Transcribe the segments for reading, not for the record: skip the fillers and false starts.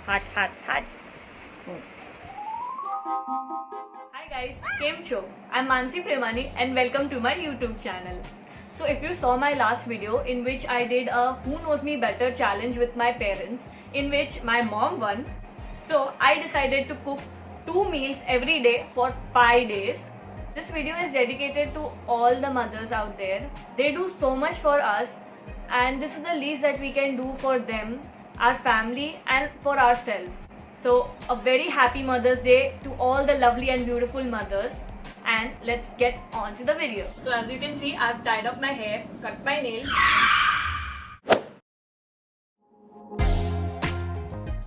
Hot. Hi guys, Kem Cho. I'm Mansi Premani and welcome to my YouTube channel. So if you saw my last video in which I did a Who Knows Me Better challenge with my parents, in which my mom won, so I decided to cook 2 meals every day for 5 days. This video is dedicated to all the mothers out there. They do so much for us and this is the least that we can do for them, our family and for ourselves. So a very happy Mother's Day to all the lovely and beautiful mothers, and let's get on to the video. So as you can see, I've tied up my hair, cut my nails.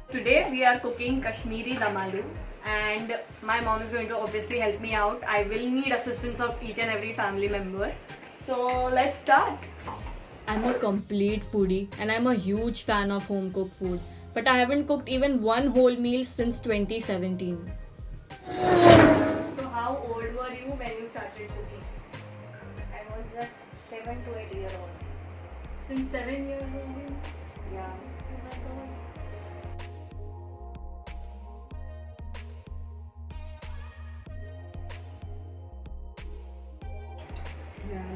Today we are cooking Kashmiri dum aloo and my mom is going to obviously help me out. I will need assistance of each and every family member. So let's start. I'm a complete foodie and I'm a huge fan of home cooked food. But I haven't cooked even one whole meal since 2017. So how old were you when you started cooking? I was just 7 to 8 years old. Since 7 years old? Yeah. Oh my god.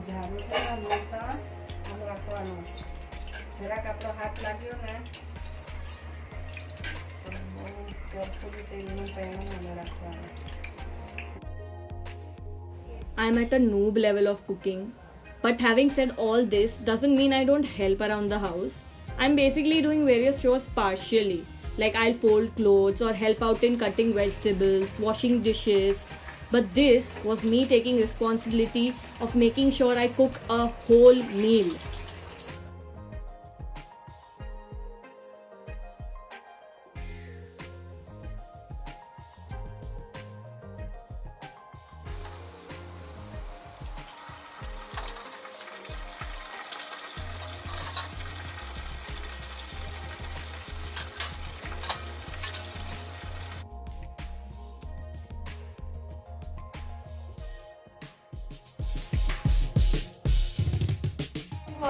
ઝાડુ છે ને હંમેશા આમ રાખવાનું. જરાક આપણો હાથ લાગ્યો ને તો બહુ કેરફુલી તેલનું પહેણું મને રાખવાનું. I'm at a noob level of cooking. But having said all this doesn't mean I don't help around the house. I'm basically doing various chores partially. Like I'll fold clothes or help out in cutting vegetables, washing dishes. But this was me taking responsibility of making sure I cook a whole meal.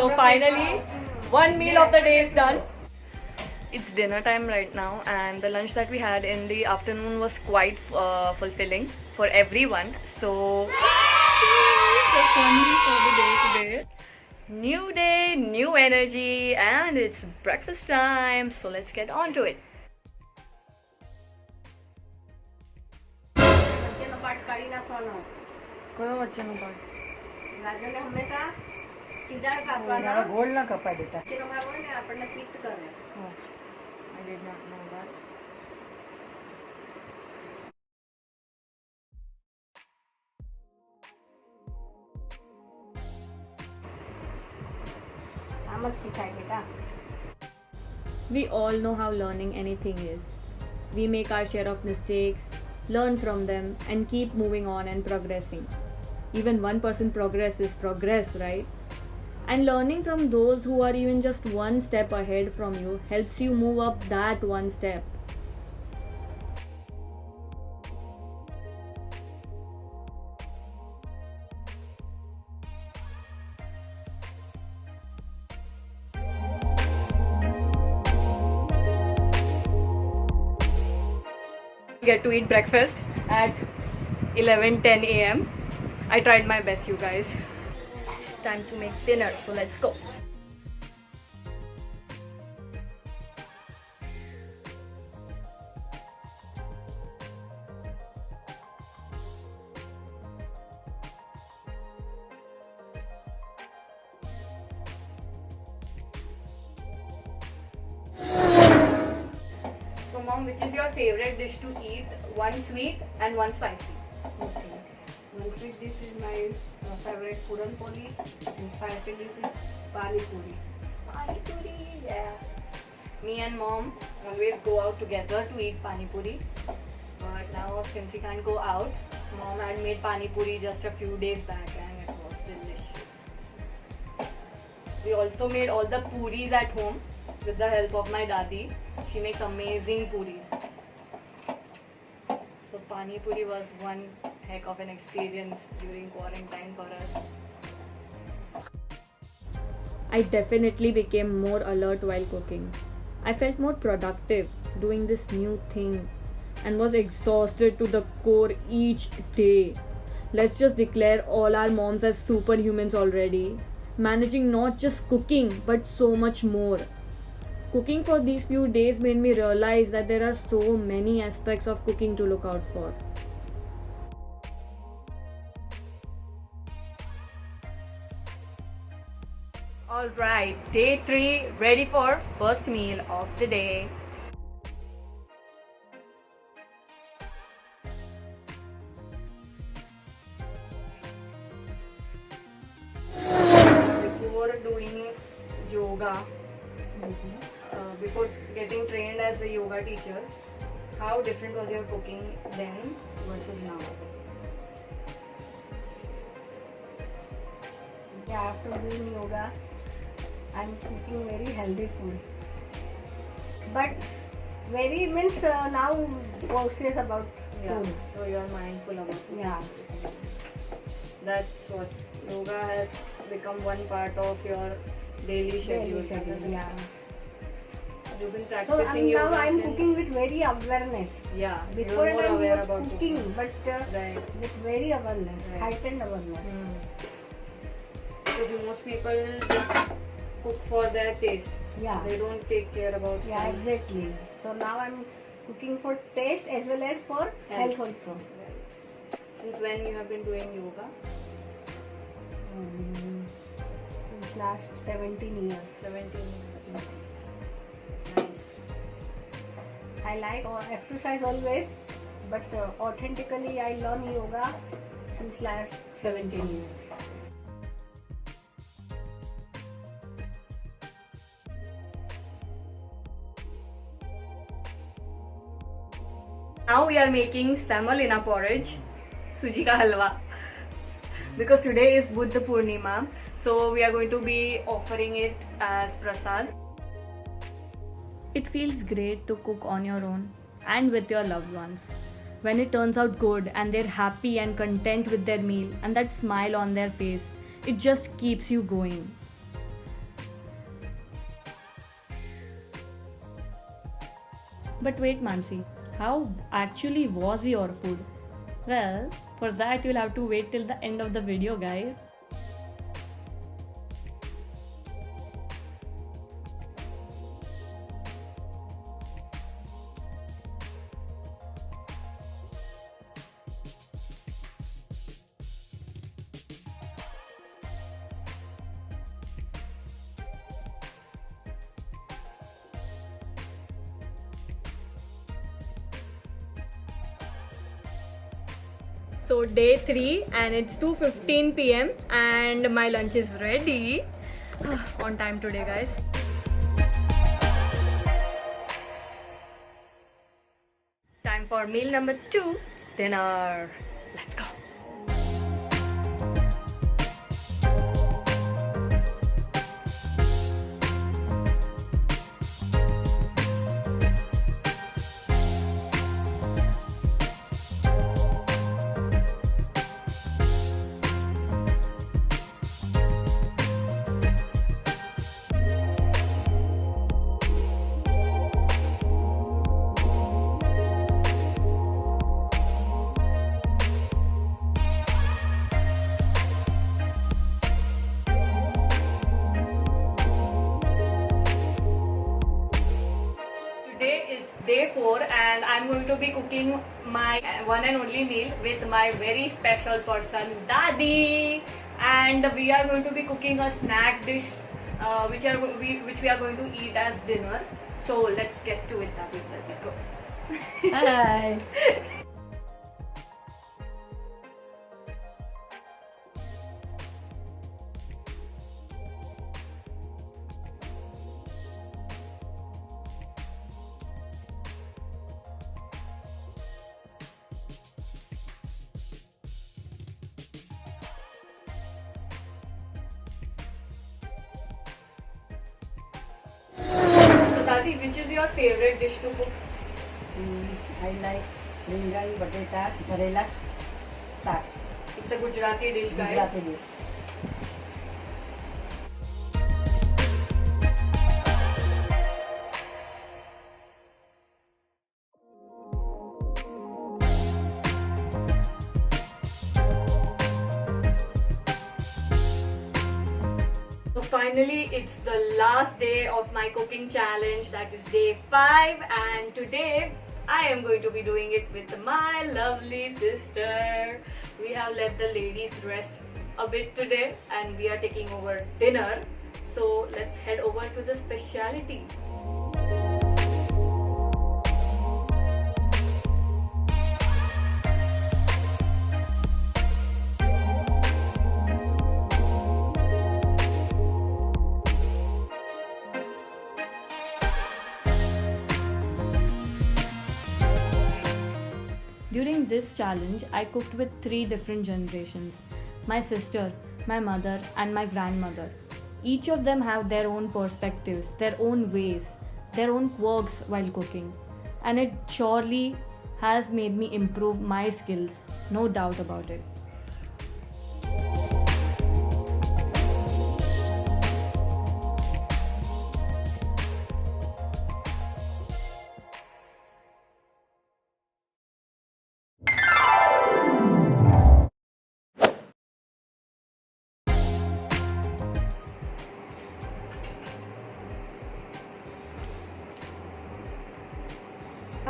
So finally, one meal of the day is done. It's dinner time right now and the lunch that we had in the afternoon was quite fulfilling for everyone. So just one meal for the day today. New day, new energy and it's breakfast time. So let's get on to it. વચ્ચેનો part કાઢી નાખવાનો. કયો વચ્ચેનો part? ગાજરને હંમેશા સીધા કાપવાના. ગોળ ના કપાઈ દેતા. વચ્ચેનો ભાગ હોય ને આપણને પિત્ત કરે. I did not know that. આમ જ શીખાય બેટા. We all know how learning anything is. We make our share of mistakes, learn from them, and keep moving on and progressing. Even 1% progress is progress, right? And learning from those who are even just one step ahead from you helps you move up that one step. Get to eat breakfast at 11:10 a.m. I tried my best, you guys. Time to make dinner, so let's go. So mom, which is your favorite dish to eat? One sweet and one spicy. Okay. One sweet dish is my favorite puran poli and spicy dish is pani puri. Pani puri, yeah. Me and mom always go out together to eat pani puri. But now since we can't go out, mom had made pani puri just a few days back and it was delicious. We also made all the puris at home with the help of my dadi. She makes amazing puris. So pani puri was one heck of an experience during quarantine for us. I definitely became more alert while cooking. I felt more productive doing this new thing and was exhausted to the core each day. Let's just declare all our moms as superhumans already, managing not just cooking but so much more. Cooking for these few days made me realize that there are so many aspects of cooking to look out for. Alright, day 3, ready for first meal of the day. Before doing yoga, before getting trained as a yoga teacher, how different was your cooking then versus now? Yeah, after doing yoga, I'm cooking very healthy food. But very means now cautious about Yeah, food. so you're mindful about it. Yeah. That's what yoga has become one part of your daily schedule. Daily schedule, yeah. You've been So practicing now yoga I'm since, cooking with very awareness. yeah, Before you're more I aware was about cooking, but Right. with very awareness, Right. heightened awareness. Because most people just cook for their taste. Yeah. They don't take care about Yeah, health. exactly. So now I'm cooking for taste as well as for health also. Right. Since when you have been doing yoga? Since last 17 years. 17 years. Nice. I like exercise always, but authentically I learn yoga since last 17 years. Now we are making semolina porridge, suji ka halwa. Because today is Buddha Purnima, so we are going to be offering it as prasad. It feels great to cook on your own and with your loved ones. When it turns out good and they're happy and content with their meal and that smile on their face, it just keeps you going. But wait, Mansi, how actually was your food? Well, for that you'll have to wait till the end of the video, guys. So day 3 and it's 2:15 p.m. and my lunch is ready. On time today, guys. Time for meal number 2, dinner. Let's go. Today is day 4 and I'm going to be cooking my one and only meal with my very special person, Dadi. And we are going to be cooking a snack dish which we are going to eat as dinner. So let's get to it, Dadi. Let's go. Hi. So Dadi, which is your favorite dish to cook? I like ringan, batata, karela, saag. It's a Gujarati dish, guys. Gujarati dish. finally it's the last day of my cooking challenge, that is day 5, and today I am going to be doing it with my lovely sister. We have let the ladies rest a bit today and we are taking over dinner. So let's head over to the speciality. During this challenge, I cooked with 3 different generations: my sister, my mother, and my grandmother. Each of them have their own perspectives, their own ways, their own quirks while cooking. And it surely has made me improve my skills, no doubt about it.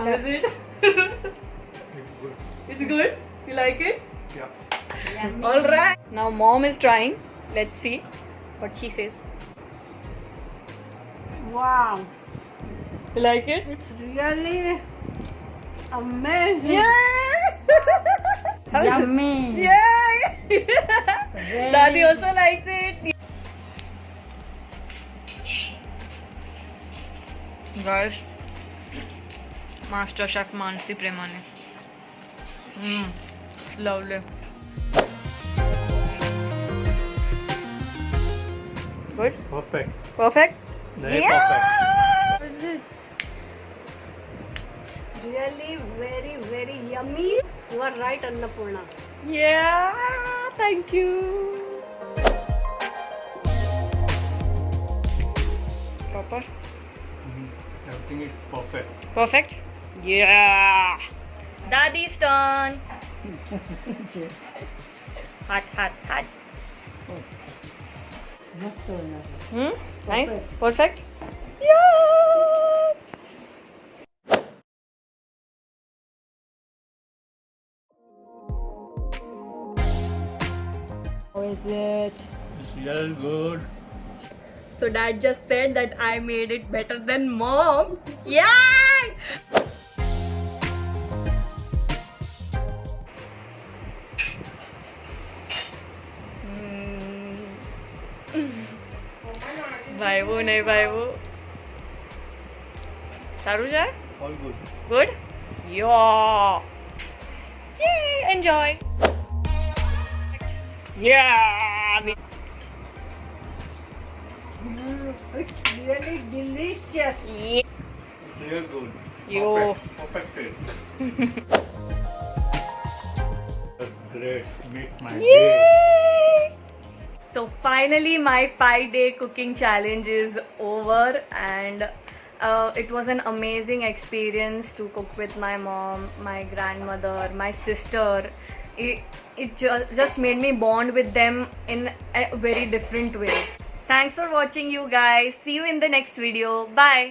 How is it? It's good. It's good? You like it? Yeah. Alright. Now mom is trying. Let's see what she says. Wow, You like it? it's really amazing. Yummy. Yeah. Daddy also likes it. Guys, Master Chef Mansi Premani. It's lovely. Good? Perfect. Perfect? Very perfect. Really very, very yummy. You are right, Annapurna. Yeah, thank you. Proper? Everything is perfect. Perfect? Yeah. Daddy's turn. Hot, hot, hot. Nice? Perfect? Yeah. How is it? It's real good. So dad just said that I made it better than mom. Yay! ભાઈવું નહીં ભાઈવું સારું છે All good. Good? Yeah. Yay, enjoy. Yeah. It's really delicious. Yeah. It's real good. Yo. Perfect taste. That's great. Make my day. Yay! So finally my 5-day cooking challenge is over, and it was an amazing experience to cook with my mom, my grandmother, my sister. It just made me bond with them in a very different way. Thanks for watching, you guys. See you in the next video. Bye.